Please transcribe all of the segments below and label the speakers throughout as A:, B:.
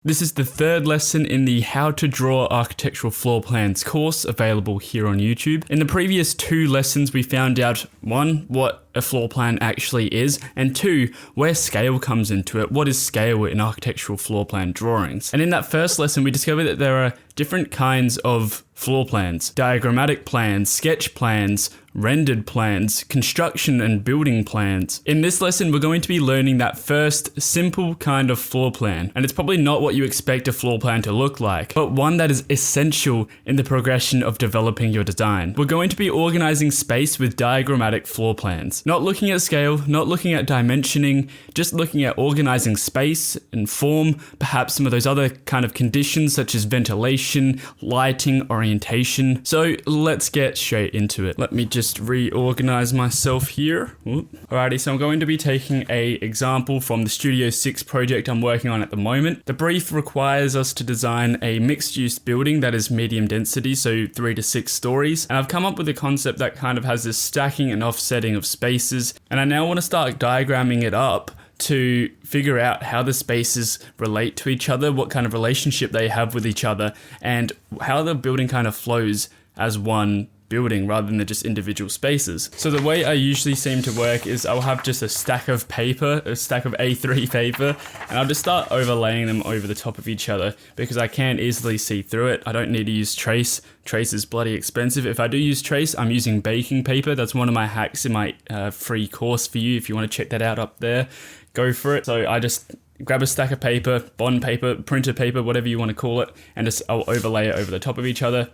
A: This is the third lesson in the How to Draw Architectural Floor Plans course available here on YouTube. In the previous two lessons, we found out 1, what a floor plan actually is, and 2, where scale comes into it. What is scale in architectural floor plan drawings? And in that first lesson, we discovered that there are different kinds of floor plans: diagrammatic plans, sketch plans, rendered plans, construction and building plans. In this lesson, we're going to be learning that first simple kind of floor plan, and it's probably not what you expect a floor plan to look like, but one that is essential in the progression of developing your design. We're going to be organizing space with diagrammatic floor plans, not looking at scale, not looking at dimensioning, just looking at organizing space and form, perhaps some of those other kind of conditions such as ventilation, lighting, orientation. So let's get straight into it. Let me just reorganize myself here. Alrighty, so I'm going to be taking a example from the Studio 6 project I'm working on at the moment. The brief requires us to design a mixed-use building that is medium density, so 3 to 6 stories. And I've come up with a concept that kind of has this stacking and offsetting of spaces. And I now want to start diagramming it up to figure out how the spaces relate to each other, what kind of relationship they have with each other, and how the building kind of flows as one building rather than just individual spaces. So the way I usually seem to work is I'll have just a stack of paper, a stack of A3 paper, and I'll just start overlaying them over the top of each other because I can easily see through it. I don't need to use trace. Trace is bloody expensive. If I do use trace, I'm using baking paper. That's one of my hacks in my free course for you. If you want to check that out up there, go for it. So I just grab a stack of paper, bond paper, printer paper, whatever you want to call it, and just I'll overlay it over the top of each other.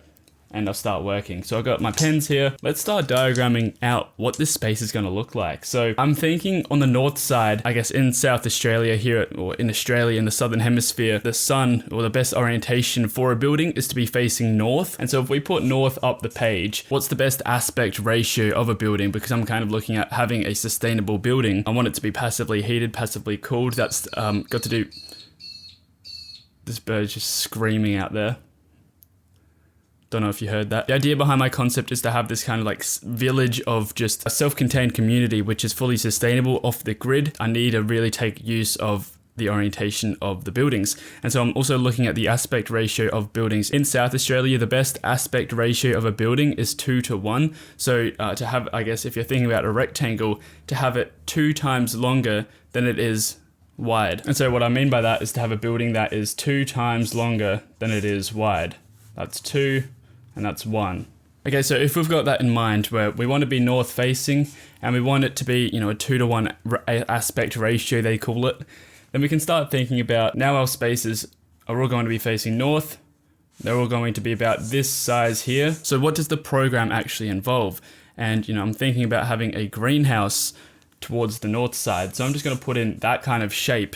A: And I'll start working. So I've got my pens here. Let's start diagramming out what this space is going to look like. So I'm thinking on the north side, I guess in South Australia here, or in Australia in the southern hemisphere, the sun or the best orientation for a building is to be facing north. And so if we put north up the page, what's the best aspect ratio of a building? Because I'm kind of looking at having a sustainable building. I want it to be passively heated, passively cooled. That's got to do... This bird's just screaming out there. Don't know if you heard that. The idea behind my concept is to have this kind of like village of just a self-contained community which is fully sustainable off the grid. I need to really take use of the orientation of the buildings. And so I'm also looking at the aspect ratio of buildings. In South Australia, the best aspect ratio of a building is 2:1. So to have, I guess if you're thinking about a rectangle, to have it 2 times longer than it is wide. And so what I mean by that is to have a building that is 2 times longer than it is wide. That's 2. And that's 1. Okay, so if we've got that in mind, where we want to be north facing and we want it to be, a 2:1 aspect ratio, they call it, then we can start thinking about now our spaces are all going to be facing north. They're all going to be about this size here. So what does the program actually involve? And, I'm thinking about having a greenhouse towards the north side. So I'm just going to put in that kind of shape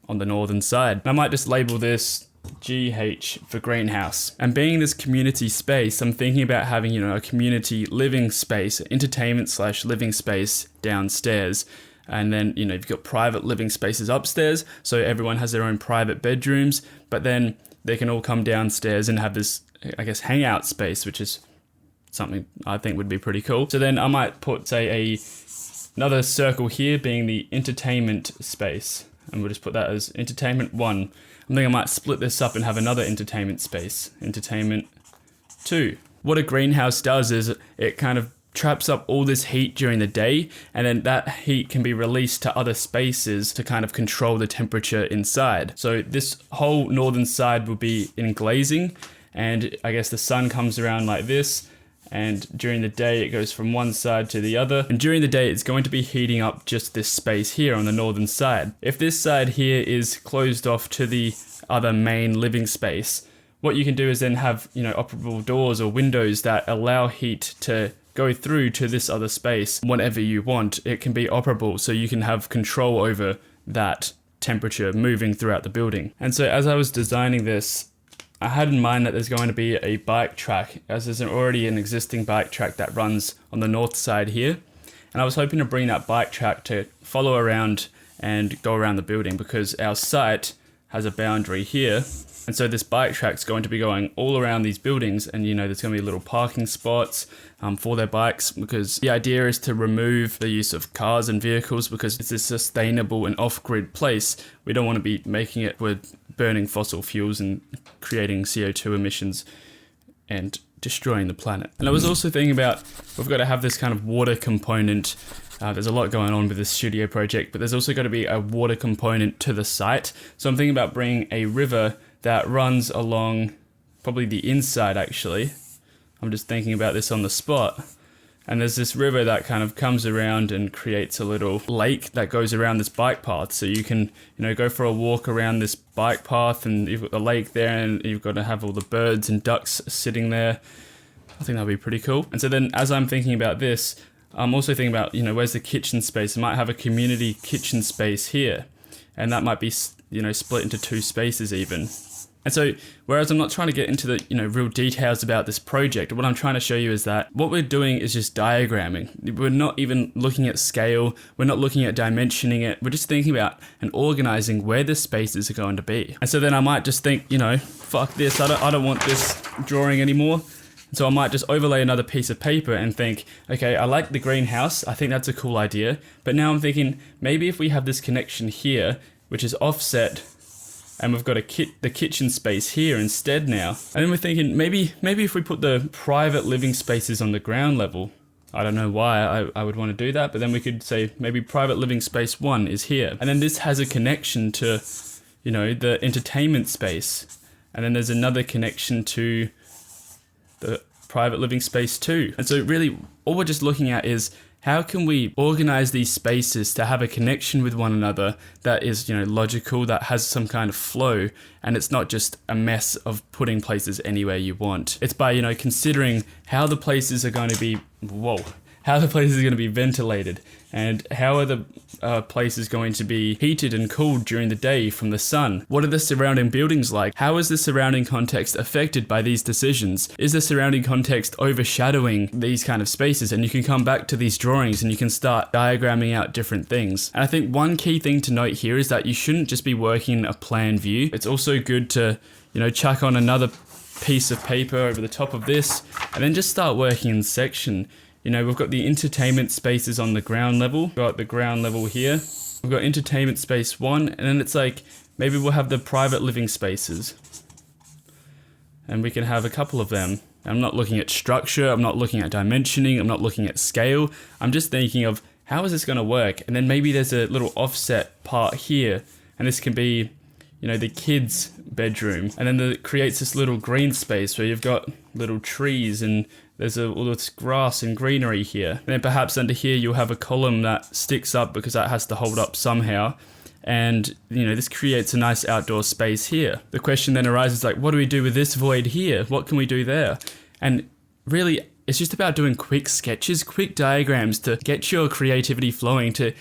A: on the northern side. And I might just label this GH for greenhouse. And being this community space, I'm thinking about having, a community living space, entertainment/living space downstairs. And then, you've got private living spaces upstairs. So everyone has their own private bedrooms, but then they can all come downstairs and have this, I guess, hangout space, which is something I think would be pretty cool. So then I might put, say, another circle here being the entertainment space. And we'll just put that as entertainment 1. I think I might split this up and have another entertainment space, entertainment 2. What a greenhouse does is it kind of traps up all this heat during the day, and then that heat can be released to other spaces to kind of control the temperature inside. So this whole northern side will be in glazing, and I guess the sun comes around like this, and during the day it goes from one side to the other, and during the day it's going to be heating up just this space here on the northern side. If this side here is closed off to the other main living space, what you can do is then have, operable doors or windows that allow heat to go through to this other space whenever you want. It can be operable, so you can have control over that temperature moving throughout the building. And so as I was designing this, I had in mind that there's going to be a bike track, as there's already an existing bike track that runs on the north side here. And I was hoping to bring that bike track to follow around and go around the building, because our site has a boundary here. And so this bike track's going to be going all around these buildings, and there's going to be little parking spots for their bikes, because the idea is to remove the use of cars and vehicles, because it's a sustainable and off-grid place. We don't want to be making it with burning fossil fuels and creating CO2 emissions and destroying the planet. And I was also thinking about, we've got to have this kind of water component. There's a lot going on with this studio project, but there's also got to be a water component to the site. So I'm thinking about bringing a river that runs along probably the inside, actually. I'm just thinking about this on the spot. And there's this river that kind of comes around and creates a little lake that goes around this bike path. So you can, go for a walk around this bike path, and you've got the lake there, and you've got to have all the birds and ducks sitting there. I think that'd be pretty cool. And so then as I'm thinking about this, I'm also thinking about, where's the kitchen space? I might have a community kitchen space here, and that might be, split into 2 spaces even. And so, whereas I'm not trying to get into the, real details about this project, what I'm trying to show you is that what we're doing is just diagramming. We're not even looking at scale. We're not looking at dimensioning it. We're just thinking about and organizing where the spaces are going to be. And so then I might just think, fuck this. I don't want this drawing anymore. So I might just overlay another piece of paper and think, okay, I like the greenhouse. I think that's a cool idea. But now I'm thinking, maybe if we have this connection here, which is offset, and we've got the kitchen space here instead now. And then we're thinking, maybe if we put the private living spaces on the ground level. I don't know why I would want to do that, but then we could say maybe private living space 1 is here. And then this has a connection to, the entertainment space. And then there's another connection to the private living space 2. And so really all we're just looking at is, how can we organize these spaces to have a connection with one another that is, logical, that has some kind of flow, and it's not just a mess of putting places anywhere you want. It's by, considering how the places are going to be, ventilated, and how are the places going to be heated and cooled during the day from the sun? What are the surrounding buildings like? How is the surrounding context affected by these decisions? Is the surrounding context overshadowing these kind of spaces? And you can come back to these drawings and you can start diagramming out different things. And I think one key thing to note here is that you shouldn't just be working in a plan view. It's also good to, chuck on another piece of paper over the top of this, and then just start working in section. We've got the entertainment spaces on the ground level. We've got the ground level here. We've got entertainment space 1, and then it's like, maybe we'll have the private living spaces. And we can have a couple of them. I'm not looking at structure, I'm not looking at dimensioning, I'm not looking at scale. I'm just thinking of, how is this going to work? And then maybe there's a little offset part here, and this can be, the kids' bedroom. And then it creates this little green space where you've got little trees, and there's all this grass and greenery here. And then perhaps under here you'll have a column that sticks up because that has to hold up somehow. And, this creates a nice outdoor space here. The question then arises, like, what do we do with this void here? What can we do there? And really, it's just about doing quick sketches, quick diagrams to get your creativity flowing, to,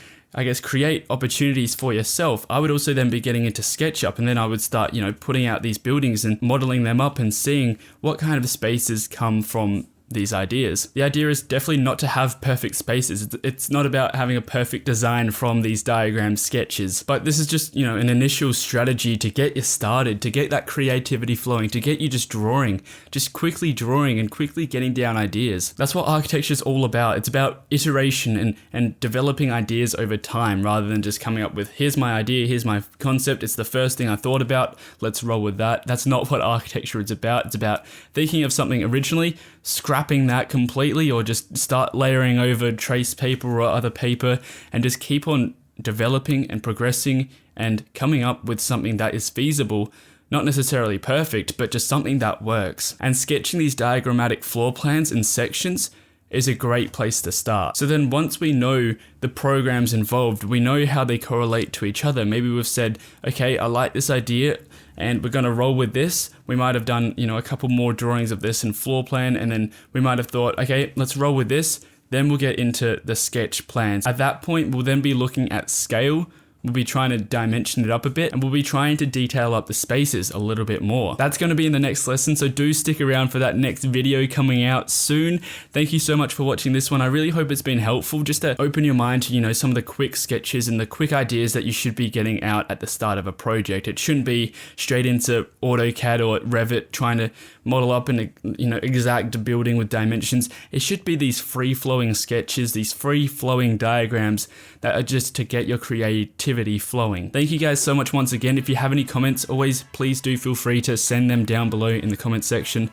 A: create opportunities for yourself. I would also then be getting into SketchUp, and then I would start, putting out these buildings and modeling them up and seeing what kind of spaces come from these ideas. The idea is definitely not to have perfect spaces. It's not about having a perfect design from these diagram sketches, but this is just, an initial strategy to get you started, to get that creativity flowing, to get you just drawing, just quickly drawing and quickly getting down ideas. That's what architecture is all about. It's about iteration and developing ideas over time, rather than just coming up with, here's my idea, here's my concept, it's the first thing I thought about, let's roll with that. That's not what architecture is about. It's about thinking of something originally, scrapping that completely, or just start layering over trace paper or other paper, and just keep on developing and progressing and coming up with something that is feasible, not necessarily perfect, but just something that works. And sketching these diagrammatic floor plans in sections is a great place to start. So then once we know the programs involved, we know how they correlate to each other. Maybe we've said, okay, I like this idea and we're going to roll with this. We might have done, a couple more drawings of this in floor plan, and then we might have thought, okay, let's roll with this. Then we'll get into the sketch plans. At that point, we'll then be looking at scale. we'll be trying to dimension it up a bit, and we'll be trying to detail up the spaces a little bit more. That's going to be in the next lesson, so do stick around for that next video coming out soon. Thank you so much for watching this one. I really hope it's been helpful just to open your mind to, some of the quick sketches and the quick ideas that you should be getting out at the start of a project. It shouldn't be straight into AutoCAD or Revit trying to model up an exact building with dimensions. It should be these free-flowing sketches, these free-flowing diagrams that are just to get your creativity flowing. Thank you guys so much once again. If you have any comments, always please do feel free to send them down below in the comment section.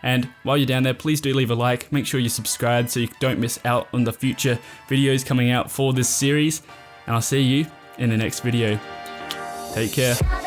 A: And while you're down there, please do leave a like. Make sure you subscribe so you don't miss out on the future videos coming out for this series. And I'll see you in the next video. Take care.